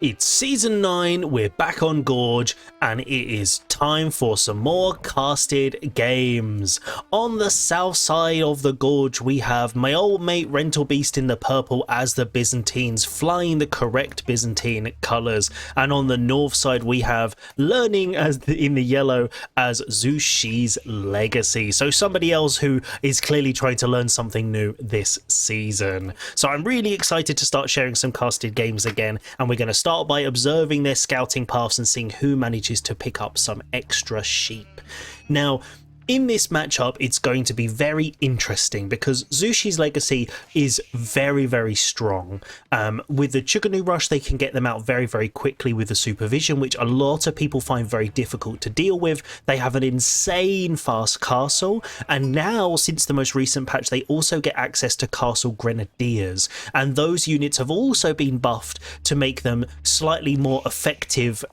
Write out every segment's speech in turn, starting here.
It's season 9, we're back on Gorge, and it is time for some more casted games. On the south side of the Gorge, we have my old mate Rental Beast in the purple as the Byzantines, flying the correct Byzantine colours. And on the north side, we have Learning in the yellow as Zushi's Legacy. So somebody else who is clearly trying to learn something new this season. So I'm really excited to start sharing some casted games again, and we're going to start by observing their scouting paths and seeing who manages to pick up some extra sheep. Now, in this matchup, it's going to be very interesting because Zushi's Legacy is very, very strong. With the Chuganu Rush, they can get them out very, very quickly with the supervision, which a lot of people find very difficult to deal with. They have an insane fast castle, and now, since the most recent patch, they also get access to Age Grenadiers, and those units have also been buffed to make them slightly more effective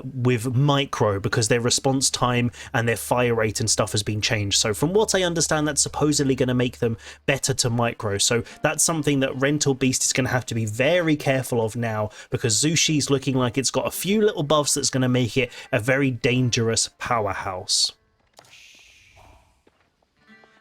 with micro, because their response time and their fire rate and stuff has been changed. So from what I understand, that's supposedly going to make them better to micro. So that's something that Rental Beast is going to have to be very careful of now, because Zushi's looking like it's got a few little buffs that's going to make it a very dangerous powerhouse.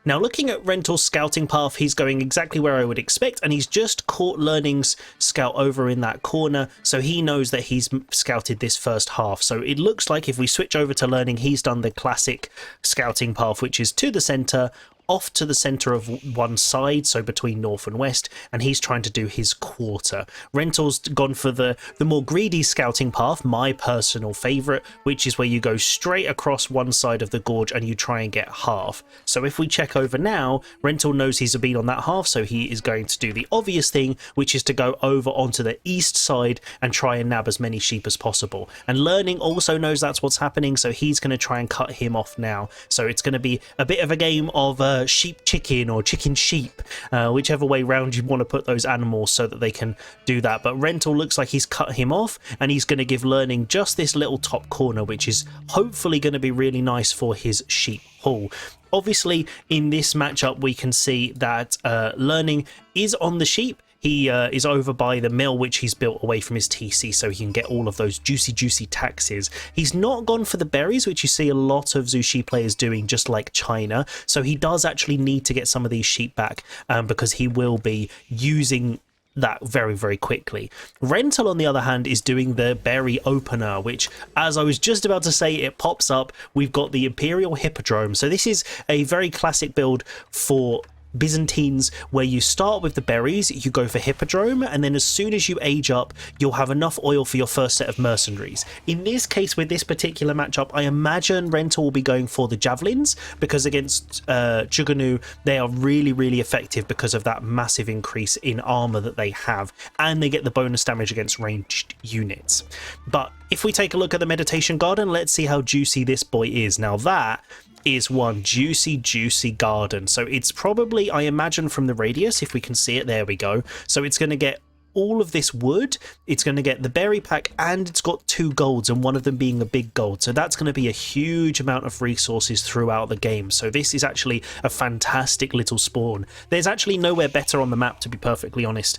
Now, looking at Rental's scouting path, he's going exactly where I would expect, and he's just caught Learning's scout over in that corner, so he knows that he's scouted this first half. So it looks like if we switch over to Learning, he's done the classic scouting path, which is to the centre, off to the centre of one side, so between north and west, and he's trying to do his quarter. Rental's gone for the more greedy scouting path, my personal favourite, which is where you go straight across one side of the gorge and you try and get half. So if we check over now, Rental knows he's been on that half, so he is going to do the obvious thing, which is to go over onto the east side and try and nab as many sheep as possible. And Learning also knows that's what's happening, so he's going to try and cut him off now. So it's going to be a bit of a game of sheep chicken or chicken sheep, whichever way round you want to put those animals so that they can do that. But Rental looks like he's cut him off, and he's going to give Learning just this little top corner, which is hopefully going to be really nice for his sheep haul. Obviously, in this matchup, we can see that Learning is on the sheep. He is over by the mill, which he's built away from his TC, so he can get all of those juicy taxes. He's not gone for the berries, which you see a lot of Zushi players doing, just like China. So he does actually need to get some of these sheep back, because he will be using that very, very quickly. Rental, on the other hand, is doing the berry opener, which, as I was just about to say, it pops up. We've got the Imperial Hippodrome. So this is a very classic build for Byzantines, where you start with the berries, you go for Hippodrome, and then as soon as you age up, you'll have enough oil for your first set of mercenaries. In this case, with this particular matchup, I imagine Rental will be going for the javelins, because against Chuganu, they are really, really effective because of that massive increase in armor that they have, and they get the bonus damage against ranged units. But if we take a look at the Meditation Garden, let's see how juicy this boy is. Now that is one juicy garden. So it's probably, I imagine, from the radius, if we can see it, there we go. So it's going to get all of this wood, it's going to get the berry pack, and it's got 2 golds, and one of them being a big gold. So that's going to be a huge amount of resources throughout the game. So this is actually a fantastic little spawn. There's actually nowhere better on the map, to be perfectly honest.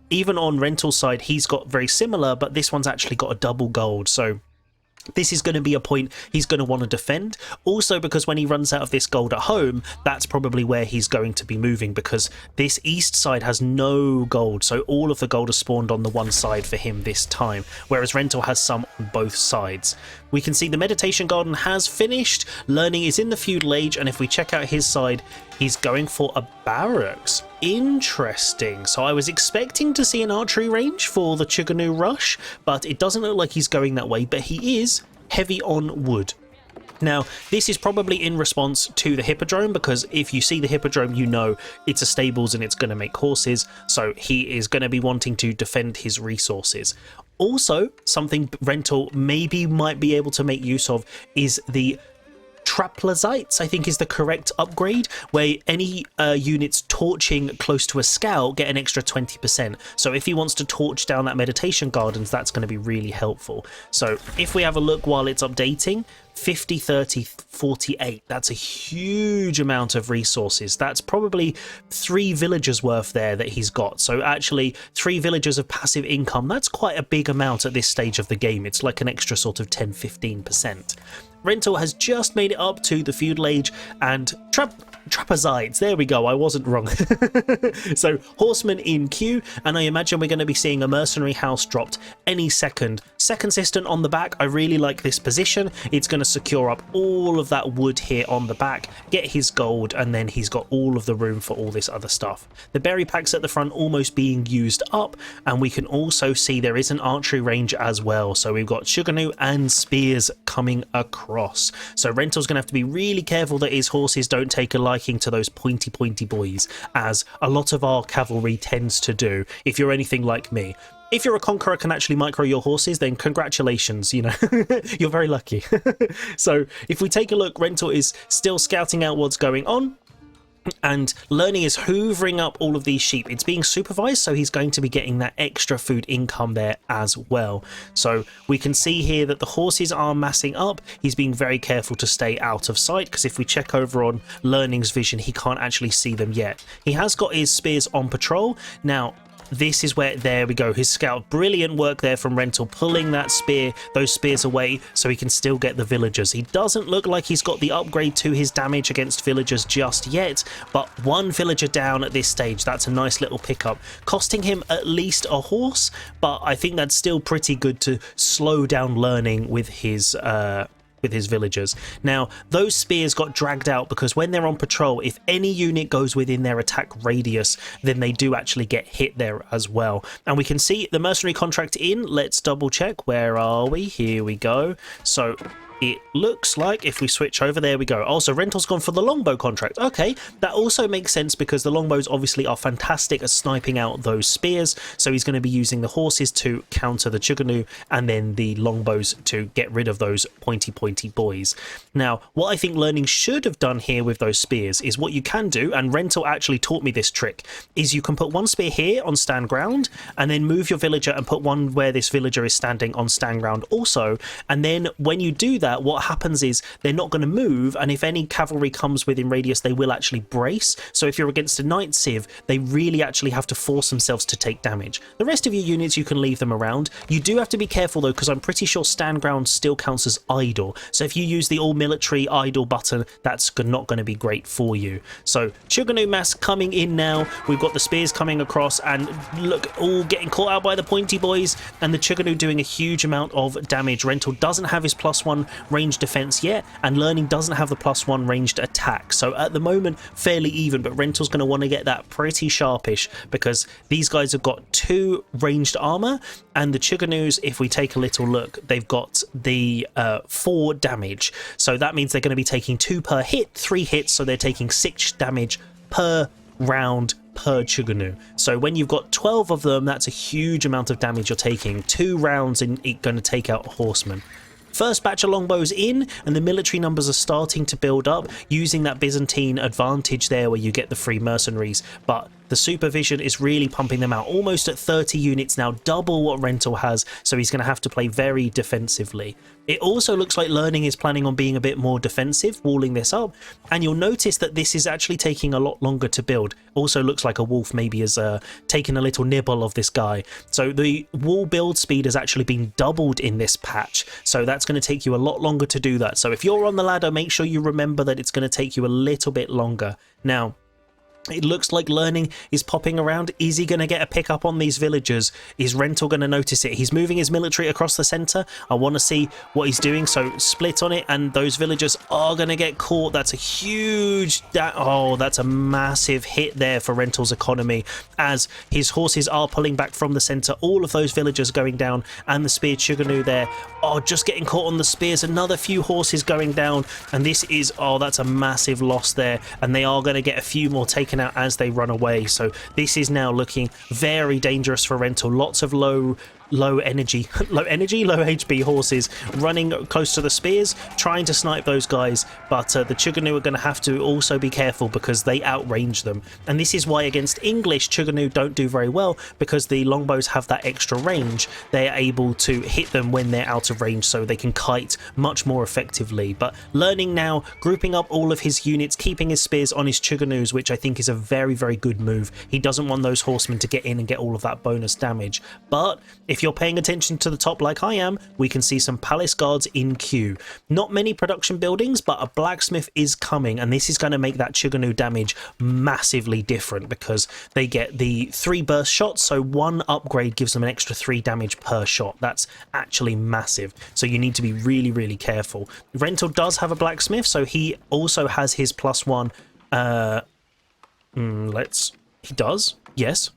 Even on Rental's side, he's got very similar, but this one's actually got a double gold. So this is going to be a point he's going to want to defend. Also, because when he runs out of this gold at home, that's probably where he's going to be moving, because this east side has no gold. So all of the gold is spawned on the one side for him this time, whereas Rental has some on both sides. We can see the Meditation Garden has finished. Learning is in the feudal age, and if we check out his side, he's going for a barracks. Interesting. So I was expecting to see an archery range for the Chuganu Rush, but it doesn't look like he's going that way, but he is heavy on wood. Now, this is probably in response to the Hippodrome, because if you see the Hippodrome, you know it's a stables and it's going to make horses, so he is going to be wanting to defend his resources. Also, something Rental maybe might be able to make use of is the Traplazites, I think is the correct upgrade, where any units torching close to a scout get an extra 20%. So if he wants to torch down that Meditation Gardens, that's going to be really helpful. So if we have a look while it's updating, 50, 30, 48. That's a huge amount of resources. That's probably 3 villagers worth there that he's got. So actually 3 villagers of passive income, that's quite a big amount at this stage of the game. It's like an extra sort of 10-15%. Rental has just made it up to the feudal age, and trapezites, there we go, I wasn't wrong. So horsemen in queue, and I imagine we're going to be seeing a mercenary house dropped any second. Second cistern on the back, I really like this position. It's going to secure up all of that wood here on the back, get his gold, and then he's got all of the room for all this other stuff. The berry packs at the front almost being used up, and we can also see there is an archery range as well. So we've got Shuganu and spears coming across. So Rental's going to have to be really careful that his horses don't take a liking to those pointy boys, as a lot of our cavalry tends to do, if you're anything like me. If you're a conqueror can actually micro your horses, then congratulations, you know, you're very lucky. So if we take a look, Rental is still scouting out what's going on. And Learning is hoovering up all of these sheep. It's being supervised, so he's going to be getting that extra food income there as well. So we can see here that the horses are massing up. He's being very careful to stay out of sight, because if we check over on Learning's vision, he can't actually see them yet. He has got his spears on patrol. Now, this is where, there we go, his scout, brilliant work there from Rental, pulling those spears away so he can still get the villagers. He doesn't look like he's got the upgrade to his damage against villagers just yet, but 1 villager down at this stage. That's a nice little pickup, costing him at least a horse, but I think that's still pretty good to slow down Learning with his villagers. Now, those spears got dragged out because when they're on patrol, if any unit goes within their attack radius, then they do actually get hit there as well. And we can see the mercenary contract in. Let's double check. Where are we? Here we go. So it looks like if we switch over, there we go. Also, Rental's gone for the longbow contract. Okay, that also makes sense because the longbows obviously are fantastic at sniping out those spears. So he's going to be using the horses to counter the Chuganu and then the longbows to get rid of those pointy boys. Now, what I think Learning should have done here with those spears is what you can do, and Rental actually taught me this trick, is you can put 1 spear here on stand ground and then move your villager and put 1 where this villager is standing on stand ground also. And then when you do that, what happens is they're not going to move, and if any cavalry comes within radius, they will actually brace. So if you're against a knight civ, they really actually have to force themselves to take damage. The rest of your units, you can leave them around. You do have to be careful though, because I'm pretty sure stand ground still counts as idle. So if you use the all military idle button, that's not going to be great for you. So Chuganu mass coming in now. We've got the spears coming across, and look, all getting caught out by the pointy boys, and the Chuganu doing a huge amount of damage. Rental doesn't have his +1 ranged defense yet, and Learning doesn't have the +1 ranged attack. So at the moment, fairly even, but Rental's going to want to get that pretty sharpish because these guys have got 2 ranged armor, and the Chuganus, if we take a little look, they've got the 4 damage. So that means they're going to be taking 2 per hit, 3 hits, so they're taking 6 damage per round per Chuganu. So when you've got 12 of them, that's a huge amount of damage you're taking. 2 rounds and it's going to take out a horseman. First batch of longbows in, and the military numbers are starting to build up, using that Byzantine advantage there where you get the free mercenaries, but the supervision is really pumping them out, almost at 30 units now, double what Rental has, so he's going to have to play very defensively. It also looks like Learning is planning on being a bit more defensive, walling this up, and you'll notice that this is actually taking a lot longer to build. Also looks like a wolf maybe has taken a little nibble of this guy. So the wall build speed has actually been doubled in this patch, so that's going to take you a lot longer to do that. So if you're on the ladder, make sure you remember that it's going to take you a little bit longer. Now, it looks like Learning is popping around. Is he going to get a pick up on these villagers? Is Rental going to notice it? He's moving his military across the centre. I want to see what he's doing. So split on it, and those villagers are going to get caught. That's a huge... oh, that's a massive hit there for Rental's economy as his horses are pulling back from the centre. All of those villagers going down, and the spear Chuganu there. Oh, just getting caught on the spears. Another few horses going down, and this is... oh, that's a massive loss there, and they are going to get a few more taken out as they run away. So this is now looking very dangerous for Rental. Lots of low low energy, low HP horses running close to the spears, trying to snipe those guys. But the Chuganu are going to have to also be careful because they outrange them. And this is why against English, Chuganu don't do very well, because the longbows have that extra range. They're able to hit them when they're out of range, so they can kite much more effectively. But Learning now, grouping up all of his units, keeping his spears on his Chuganus, which I think is a very, very good move. He doesn't want those horsemen to get in and get all of that bonus damage. But if you're paying attention to the top like I am, we can see some palace guards in queue. Not many production buildings, but a blacksmith is coming, and this is going to make that Chuganu damage massively different because they get the 3 burst shots, so 1 upgrade gives them an extra 3 damage per shot. That's actually massive, so you need to be really, really careful. Rental does have a blacksmith, so he also has his +1. He does. Yes,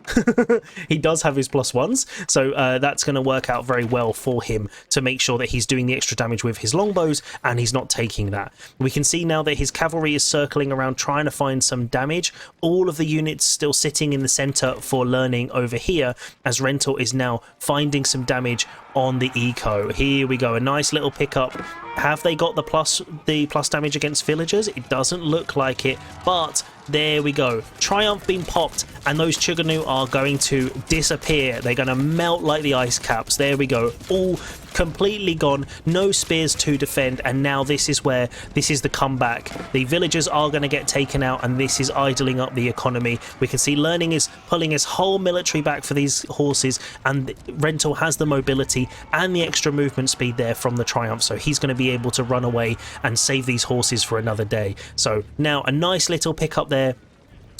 he does have his +1s, so that's going to work out very well for him to make sure that he's doing the extra damage with his longbows and he's not taking that. We can see now that his cavalry is circling around trying to find some damage. All of the units still sitting in the center for Learning over here, as Rental is now finding some damage on the eco. Here we go, a nice little pickup. Have they got the plus damage against villagers? It doesn't look like it, but there we go. Triumph being popped, and those Chuganu are going to disappear. They're going to melt like the ice caps. There we go. All completely gone. No spears to defend, and now this is the comeback. The villagers are going to get taken out, and this is idling up the economy. We can see Learning is pulling his whole military back for these horses, and Rental has the mobility and the extra movement speed there from the Triumph, so he's going to be able to run away and save these horses for another day. So now a nice little pickup there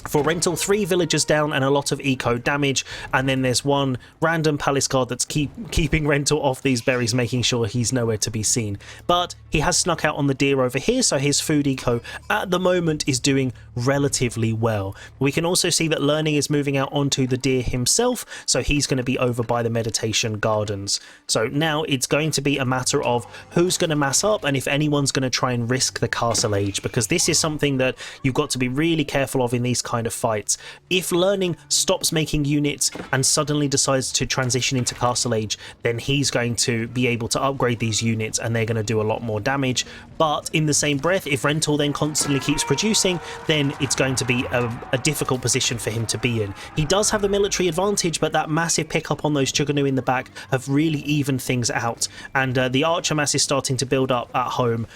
for Rental. 3 villagers down and a lot of eco damage, and then there's 1 random palace guard that's keeping Rental off these berries, making sure he's nowhere to be seen. But he has snuck out on the deer over here, so his food eco at the moment is doing relatively well. We can also see that Learning is moving out onto the deer himself, so he's going to be over by the meditation gardens. So now it's going to be a matter of who's going to mass up and if anyone's going to try and risk the castle age, because this is something that you've got to be really careful of in these kind of fights. If Learning stops making units and suddenly decides to transition into castle age, then he's going to be able to upgrade these units and they're going to do a lot more damage. But in the same breath, if Rental then constantly keeps producing, then it's going to be a difficult position for him to be in. He does have the military advantage, but that massive pickup on those Chuganu in the back have really evened things out, and the archer mass is starting to build up at home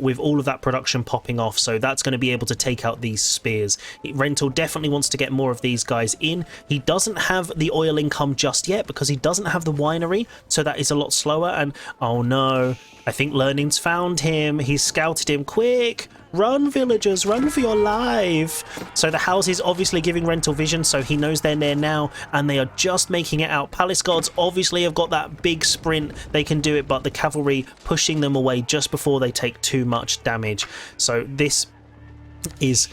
with all of that production popping off, so that's going to be able to take out these spears. Rental definitely wants to get more of these guys in. He doesn't have the oil income just yet because he doesn't have the winery, so that is a lot slower. And oh no, I think Learning's found him. He's scouted him. Quick, run villagers, run for your life. So the house is obviously giving Rental vision, so he knows they're there now, and they are just making it out. Palace guards obviously have got that big sprint, they can do it, but the cavalry pushing them away just before they take too much damage. So this is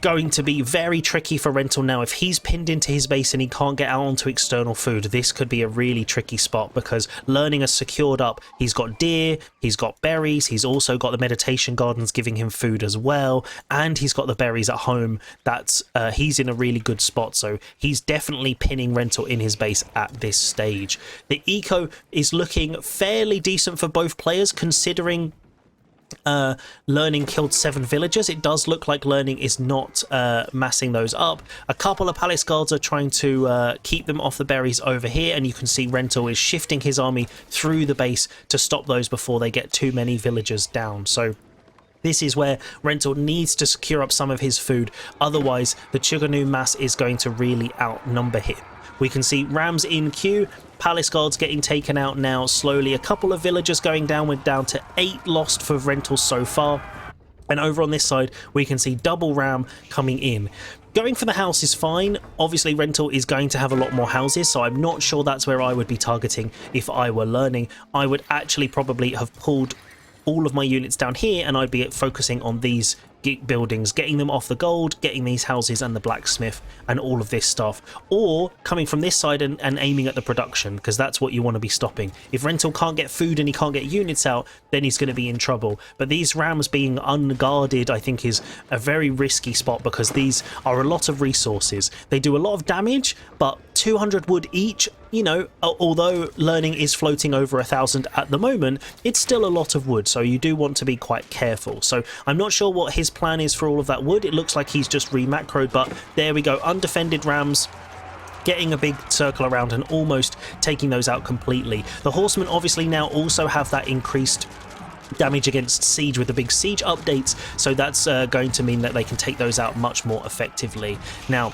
going to be very tricky for Rental now. If he's pinned into his base and he can't get out onto external food, this could be a really tricky spot, because Learning is secured up. He's got deer, he's got berries, he's also got the meditation gardens giving him food as well, and he's got the berries at home. That's he's in a really good spot, so he's definitely pinning Rental in his base at this stage. The eco is looking fairly decent for both players, considering Learning killed 7 villagers. It does look like Learning is not massing those up. A couple of palace guards are trying to keep them off the berries over here, and you can see Rental is shifting his army through the base to stop those before they get too many villagers down. So this is where Rental needs to secure up some of his food, otherwise the Chuganu mass is going to really outnumber him. We can see rams in queue, palace guards getting taken out now slowly, a couple of villagers going down. We're down to 8 lost for Rental so far, and over on this side we can see double ram coming in. Going for the house is fine. Obviously Rental is going to have a lot more houses, so I'm not sure that's where I would be targeting if I were Learning. I would actually probably have pulled all of my units down here, and I'd be focusing on these buildings, getting them off the gold, getting these houses and the blacksmith and all of this stuff, or coming from this side and aiming at the production, because that's what you want to be stopping. If Rental can't get food and he can't get units out, then he's going to be in trouble. But these rams being unguarded, I think, is a very risky spot, because these are a lot of resources. They do a lot of damage, but 200 wood each, you know, although learning is floating over 1,000 at the moment, it's still a lot of wood, so you do want to be quite careful. So I'm not sure what his plan is for all of that wood. It looks like he's just re-macroed, but there we go, undefended rams, getting a big circle around and almost taking those out completely. The horsemen obviously now also have that increased damage against siege with the big siege updates, so that's going to mean that they can take those out much more effectively. Now,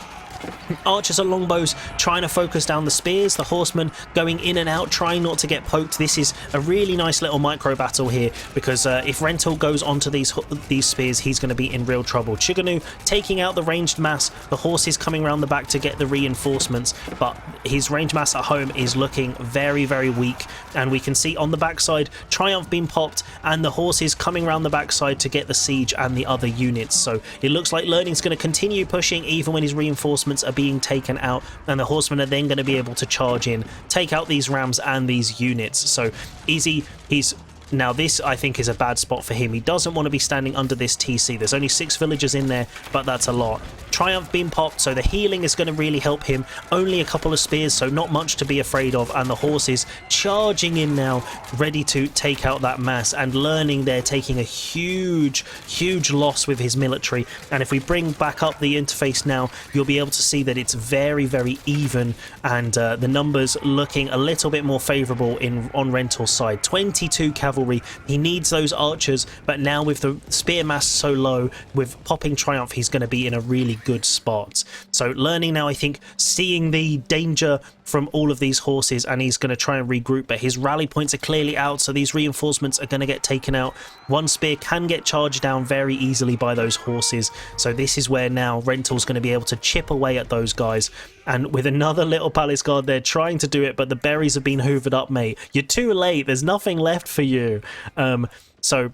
archers and longbows trying to focus down the spears, the horsemen going in and out, trying not to get poked. This is a really nice little micro battle here, because if Rental goes onto these spears, he's going to be in real trouble. Chiganu taking out the ranged mass, the horses coming around the back to get the reinforcements, but his ranged mass at home is looking very, very weak, and we can see on the backside Triumph being popped and the horses coming around the backside to get the siege and the other units. So it looks like Learning's going to continue pushing even when his reinforcements are being taken out, and the horsemen are then going to be able to charge in, take out these rams and these units. So Easy, now this I think is a bad spot for him. He doesn't want to be standing under this TC. There's only 6 villagers in there, but that's a lot. Triumph being popped, so the healing is going to really help him. Only a couple of spears, so not much to be afraid of, and the horses charging in now, ready to take out that mass, and Learning there taking a huge loss with his military. And if we bring back up the interface now, you'll be able to see that it's very, very even, and the numbers looking a little bit more favourable on Rental's side. 22 cavalry, he needs those archers, but now with the spear mass so low, with popping Triumph, he's going to be in a really good spot. So Learning now, I think, seeing the danger from all of these horses, and he's going to try and regroup, but his rally points are clearly out, so these reinforcements are going to get taken out. One spear can get charged down very easily by those horses, so this is where now Rental's going to be able to chip away at those guys. And with another little palace guard there trying to do it, but the berries have been hoovered up, mate. You're too late, there's nothing left for you. So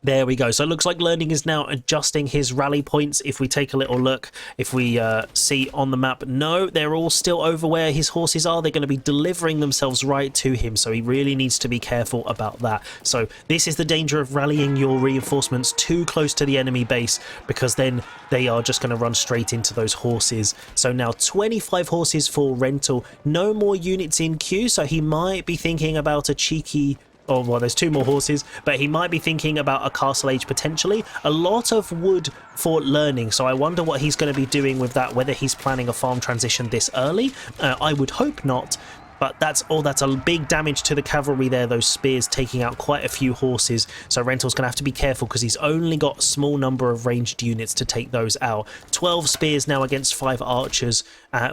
there we go. So it looks like Learning is now adjusting his rally points. If we take a little look, if we see on the map, no, they're all still over where his horses are. They're going to be delivering themselves right to him, so he really needs to be careful about that. So this is the danger of rallying your reinforcements too close to the enemy base, because then they are just going to run straight into those horses. So now 25 horses for Rental, no more units in queue, so he might be thinking about a cheeky... Oh, well, there's 2 more horses, but he might be thinking about a castle age potentially. A lot of wood for Learning, so I wonder what he's going to be doing with that, whether he's planning a farm transition this early. I would hope not. But that's a big damage to the cavalry there, those spears taking out quite a few horses. So Rental's going to have to be careful, because he's only got a small number of ranged units to take those out. 12 spears now against 5 archers,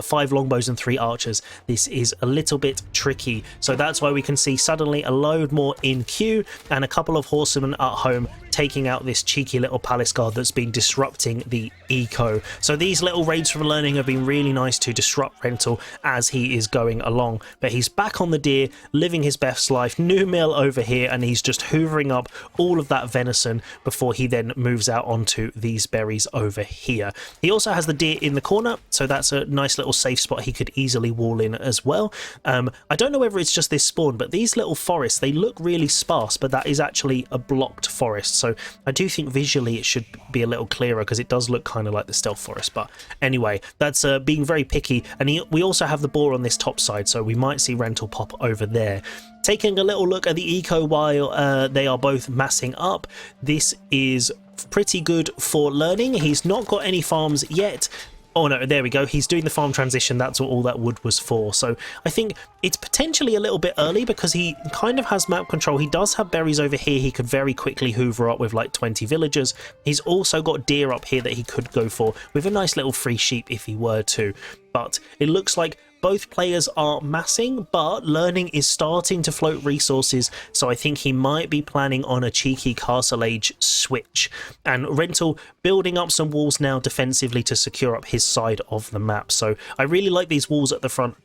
5 longbows and 3 archers. This is a little bit tricky. So that's why we can see suddenly a load more in queue, and a couple of horsemen at home taking out this cheeky little palace guard that's been disrupting the eco. So these little raids from Learning have been really nice to disrupt Rental as he is going along. But he's back on the deer, living his best life. New mill over here, and he's just hoovering up all of that venison before he then moves out onto these berries over here. He also has the deer in the corner, so that's a nice little safe spot he could easily wall in as well. I don't know whether it's just this spawn, but these little forests, they look really sparse, but that is actually a blocked forest. So I do think visually it should be a little clearer, because it does look kind of like the stealth forest. But anyway, that's being very picky. And we also have the boar on this top side, so we might see Rental pop over there. Taking a little look at the eco while they are both massing up, this is pretty good for Learning. He's not got any farms yet. Oh no, there we go. He's doing the farm transition. That's what all that wood was for. So I think it's potentially a little bit early, because he kind of has map control. He does have berries over here. He could very quickly hoover up with like 20 villagers. He's also got deer up here that he could go for with a nice little free sheep if he were to. But it looks like both players are massing, but Learning is starting to float resources, so I think he might be planning on a cheeky castle age switch. And Rental building up some walls now defensively to secure up his side of the map. So I really like these walls at the front.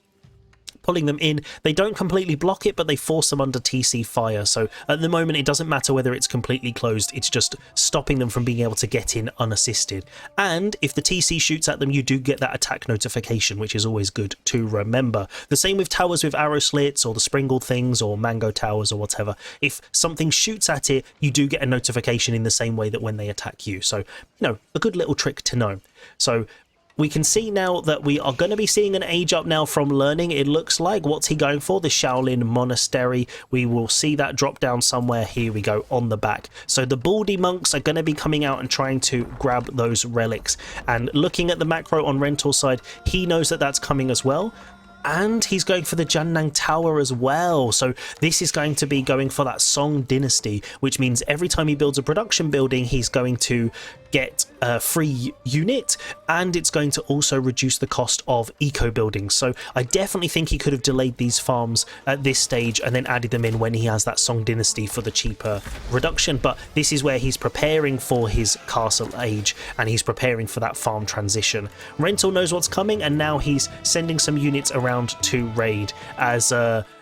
Pulling them in, they don't completely block it, but they force them under TC fire. So at the moment it doesn't matter whether it's completely closed, it's just stopping them from being able to get in unassisted. And if the TC shoots at them, you do get that attack notification, which is always good to remember. The same with towers with arrow slits, or the springled things, or mango towers, or whatever. If something shoots at it, you do get a notification in the same way that when they attack you. So, you know, a good little trick to know. So we can see now that we are going to be seeing an age up now from learning. It looks like, what's he going for? The Shaolin Monastery. We will see that drop down somewhere. Here we go on the back. So the baldy monks are going to be coming out and trying to grab those relics. And looking at the macro on Rental's side, he knows that that's coming as well. And he's going for the Jannang Tower as well. So this is going to be going for that Song Dynasty, which means every time he builds a production building, he's going to get a free unit, and it's going to also reduce the cost of eco buildings. So I definitely think he could have delayed these farms at this stage and then added them in when he has that Song Dynasty for the cheaper reduction. But this is where he's preparing for his castle age, and he's preparing for that farm transition. Rental knows what's coming, and now he's sending some units around to raid as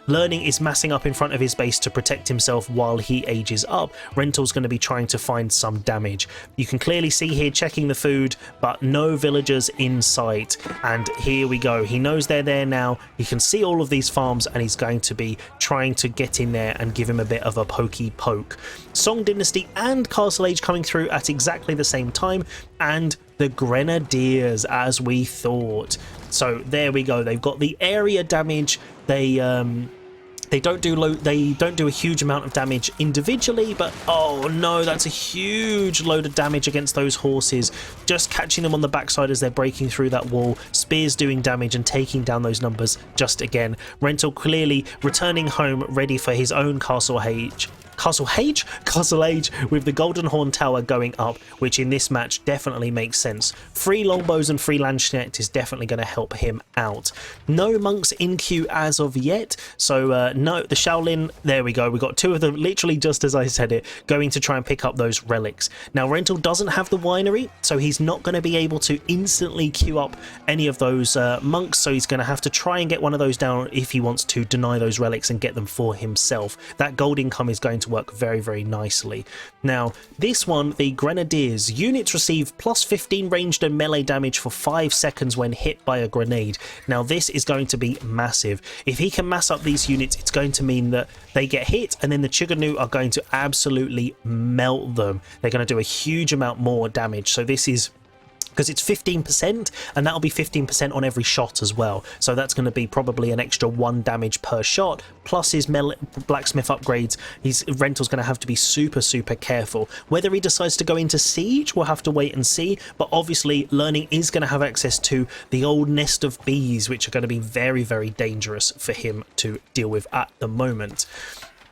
Learning is massing up in front of his base to protect himself while he ages up. Rental's going to be trying to find some damage. You can clearly see here checking the food, but no villagers in sight. And here we go. He knows they're there now. He can see all of these farms, and he's going to be trying to get in there and give him a bit of a pokey poke. Song Dynasty and Castle Age coming through at exactly the same time, and the Grenadiers, as we thought. So there we go. They've got the area damage. They don't do a huge amount of damage individually, but oh no, that's a huge load of damage against those horses. Just catching them on the backside as they're breaking through that wall. Spears doing damage and taking down those numbers just again. Rental clearly returning home, ready for his own Castle Age with the Golden Horn Tower going up, which in this match definitely makes sense. Free longbows and free Landsknecht is definitely going to help him out. No monks in queue as of yet, so no, the Shaolin, there we go, we got two of them, literally just as I said it, going to try and pick up those relics. Now Rental doesn't have the winery, so he's not going to be able to instantly queue up any of those monks, so he's going to have to try and get one of those down if he wants to deny those relics and get them for himself. That gold income is going to work very, very nicely. Now this one, the Grenadiers, units receive plus 15 ranged and melee damage for 5 seconds when hit by a grenade. Now this is going to be massive. If he can mass up these units, it's going to mean that they get hit and then the Chuganu are going to absolutely melt them. They're going to do a huge amount more damage. So this is because it's 15%, and that'll be 15% on every shot as well. So that's going to be probably an extra 1 damage per shot, plus his blacksmith upgrades. His Rental's going to have to be super, super careful. Whether he decides to go into siege, we'll have to wait and see, but obviously Learning is going to have access to the old nest of bees, which are going to be very, very dangerous for him to deal with at the moment.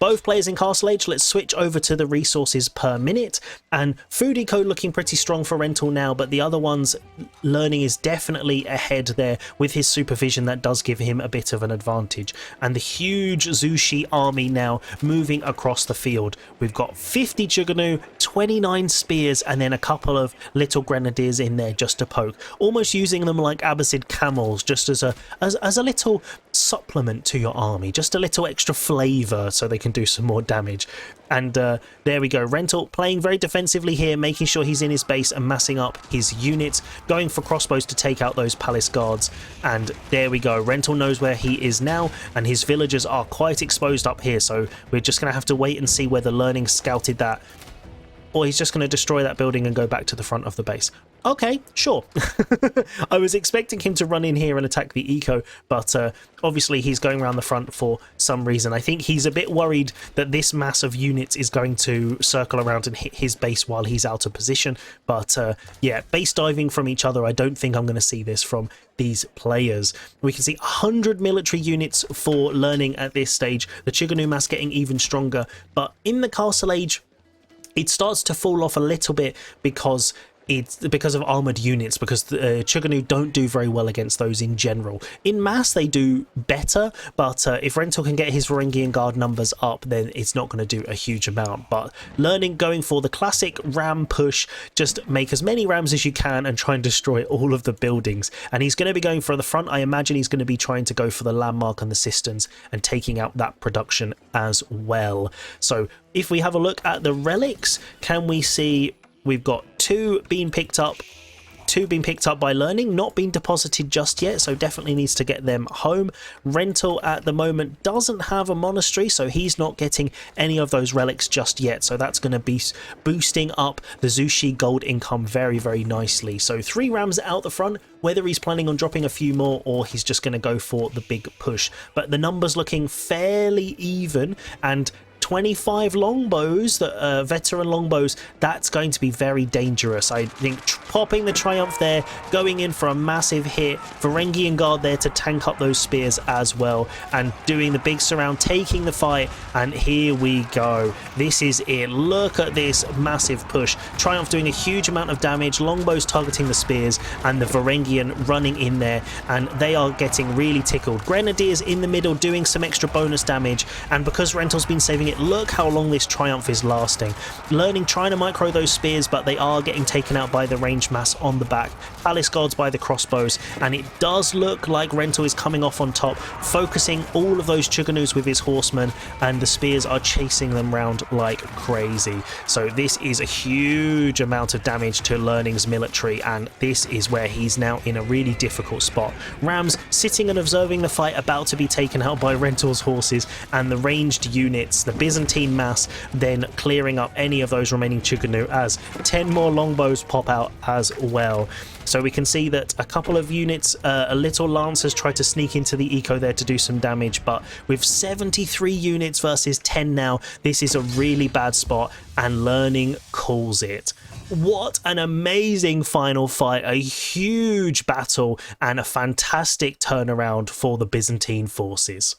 Both players in Castle Age, let's switch over to the resources per minute, and food eco looking pretty strong for Rental now, but the other ones, Learning is definitely ahead there with his supervision. That does give him a bit of an advantage. And the huge Zushi army now moving across the field. We've got 50 Chuganu, 29 spears, and then a couple of little Grenadiers in there just to poke, almost using them like Abbasid camels, just as a little supplement to your army, just a little extra flavour so they can do some more damage. And there we go, Rental playing very defensively here, making sure he's in his base and massing up his units, going for crossbows to take out those palace guards. And there we go, Rental knows where he is now, and his villagers are quite exposed up here, so we're just going to have to wait and see whether Learning scouted that, or he's just going to destroy that building and go back to the front of the base. Okay, sure. I was expecting him to run in here and attack the eco, but obviously he's going around the front for some reason. I think he's a bit worried that this mass of units is going to circle around and hit his base while he's out of position. But yeah, base diving from each other, I don't think I'm going to see this from these players. We can see 100 military units for Learning at this stage. The Chuganu mass getting even stronger, but in the Castle Age, it starts to fall off a little bit because of armoured units, because the Chuganu don't do very well against those in general. In mass they do better, but if Rental can get his Varangian Guard numbers up, then it's not going to do a huge amount. But Learning going for the classic ram push, just make as many rams as you can and try and destroy all of the buildings. And he's going to be going for the front. I imagine he's going to be trying to go for the landmark and the cisterns and taking out that production as well. So if we have a look at the relics, can we see we've got 2 being picked up 2 being picked up by Learning, not being deposited just yet, so definitely needs to get them home. Rental at the moment doesn't have a monastery, so he's not getting any of those relics just yet, so that's going to be boosting up the Zushi gold income very, very nicely. So 3 rams out the front, whether he's planning on dropping a few more or he's just going to go for the big push. But the numbers looking fairly even, and 25 longbows, the veteran longbows, that's going to be very dangerous. I think popping the Triumph there, going in for a massive hit, Varangian Guard there to tank up those spears as well, and doing the big surround, taking the fight, and here we go. This is it. Look at this massive push. Triumph doing a huge amount of damage, longbows targeting the spears, and the Varangian running in there, and they are getting really tickled. Grenadiers in the middle doing some extra bonus damage, and because Rental's been saving it, look how long this Triumph is lasting. Learning, trying to micro those spears, but they are getting taken out by the ranged mass on the back. Palace Guards by the crossbows, and it does look like Rental is coming off on top, focusing all of those Chuganus with his horsemen, and the spears are chasing them round like crazy. So this is a huge amount of damage to Learning's military, and this is where he's now in a really difficult spot. Rams sitting and observing the fight, about to be taken out by Rental's horses, and the ranged units, the Byzantine mass, then clearing up any of those remaining Chuganu as 10 more longbows pop out as well. So we can see that a couple of units, a little Lancers try to sneak into the eco there to do some damage, but with 73 units versus 10 now, this is a really bad spot, and Learning calls it. What an amazing final fight, a huge battle, and a fantastic turnaround for the Byzantine forces.